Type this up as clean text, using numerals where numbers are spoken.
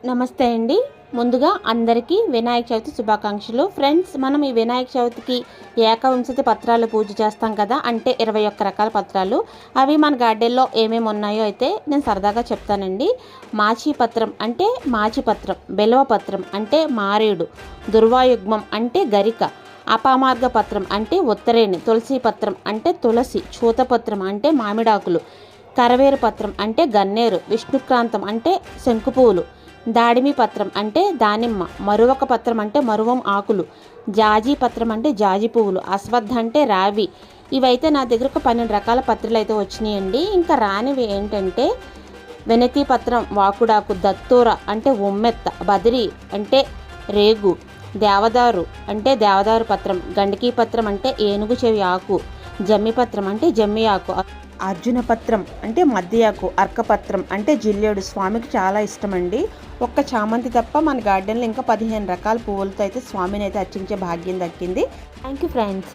నమస్తే అండి. ముందుగా అందరికీ వినాయక చవితి శుభాకాంక్షలు. ఫ్రెండ్స్, మనం ఈ వినాయక చవితికి ఏకవింశతి పత్రాలు పూజ చేస్తాం కదా, అంటే 21 రకాల పత్రాలు. అవి మన గార్డెన్లో ఏమేమి ఉన్నాయో అయితే నేను సరదాగా చెప్తానండి. మాచిపత్రం అంటే మాచిపత్రం, బెలవపత్రం అంటే మారేడు, దుర్వాయుగ్మం అంటే గరిక, అపామార్గ పత్రం అంటే ఉత్తరేణి, తులసి పత్రం అంటే తులసి, చూతపత్రం అంటే మామిడాకులు, కరవేరు పత్రం అంటే గన్నేరు, విష్ణుక్రాంతం అంటే శంకుపూలు, దాడిమి పత్రం అంటే దానిమ్మ, మరువక పత్రం అంటే మరువం ఆకులు, జాజీ పత్రం అంటే జాజి పువ్వులు, అశ్వద్ధ అంటే రావి. ఇవైతే నా దగ్గర ఒక 12 రకాల పత్రాలు అయితే వచ్చినాయండి. ఇంకా రానివి ఏంటంటే వెనతి పత్రం, వాకుడాకు, దత్తూర అంటే ఉమ్మెత్త, బదిరి అంటే రేగు, దేవదారు అంటే దేవదారు పత్రం, గండకీ పత్రం అంటే ఏనుగు చెవి ఆకు, జమ్మి పత్రం అంటే జమ్మి ఆకు, అర్జున పత్రం అంటే మద్దియాకు, అర్కపత్రం అంటే జిల్లేడు. స్వామికి చాలా ఇష్టమండి. ఒక్క చామంతి తప్ప మన గార్డెన్లో ఇంకా 15 రకాల పువ్వులతో అయితే స్వామిని అయితే అర్చించే భాగ్యం దక్కింది. Thank you friends.